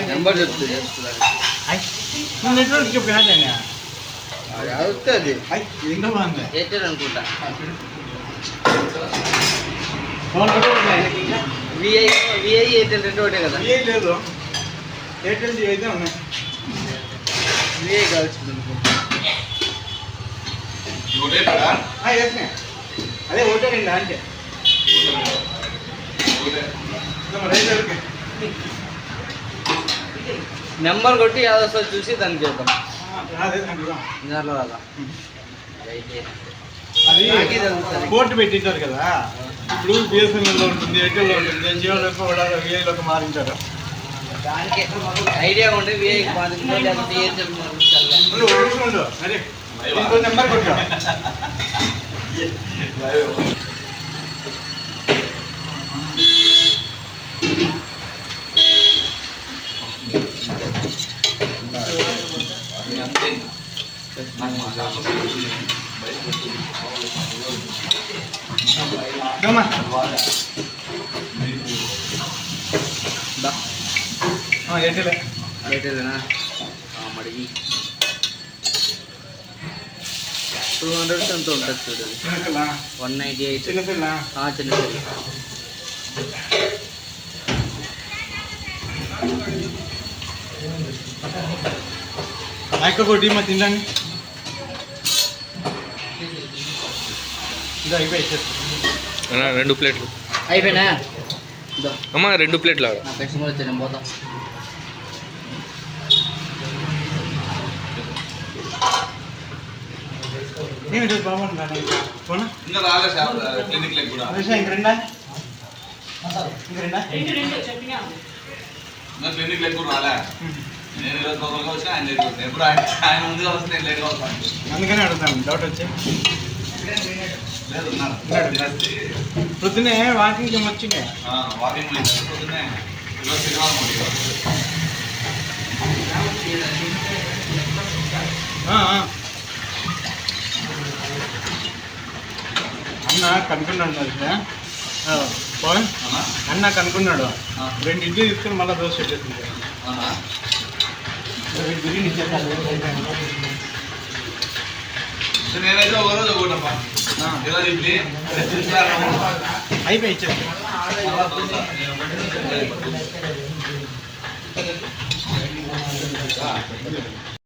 number చెప్తుంది network చెప్పు అవుతుంది ఎంత బాగుంది ఎయిర్టెల్ అనుకుంటా విఐ ఎయిర్టెల్ రెండు ఒకటే కదా లేదు ఎయిర్టెల్ అయితే ఉన్నాయి విఐ కావాల్సింది అదే ఒకటే రెండు అంటే నెంబర్ కొట్టి యాదవ్ చూసి దానికి చేద్దాం దాంట్లో రాదా అది కోర్టు పెట్టింటారు కదా ఇప్పుడు బిఎస్ఎన్ఎల్లో ఉంటుంది ఎయిర్టెల్లో ఉంటుంది జియోలో విఐలోకి మారించారు దానికి ఐడియా ఉంటే విఐకి మారిందో లేకపోతే ఎయిర్టెల్ అరే ఇంకో నెంబర్ కొట్టా ఎయిర్టెలేనా మరి 200 ఎంత ఉంటుంది చూడు 198 చిన్న పిల్ల కొట్టి మా తిందండి రెండు ప్లేట్లు అయిపోయినా అమ్మా 2 ప్లేట్లు నా పెన్షన్ కూడా వచ్చాను పోతాం క్లినిక్ లెక్క రాలే నేను ఈరోజు తొందరగా వచ్చినా ఆయన లేట్ వస్తాను ఎప్పుడు ఆయన ముందుగా వస్తే నేను లేట్గా వస్తాను అందుకనే అడుగుతాను డౌట్ వచ్చి లేదు పొద్దునే వాకింగ్ వచ్చిండే వాకింగ్ పొద్దున్నే ఈరోజు శనివారం అన్న కనుక్కున్నాడు పవన్ అన్న కనుక్కున్నాడు 2 ఇడ్లీ తీసుకుని మళ్ళీ దోశ పెట్టేసింది బిర్యానీ నేనైతే ఒక రోజు ఒకటమ్మా ఈరోజు ఇడ్లీ అయిపోయి ఇచ్చేసి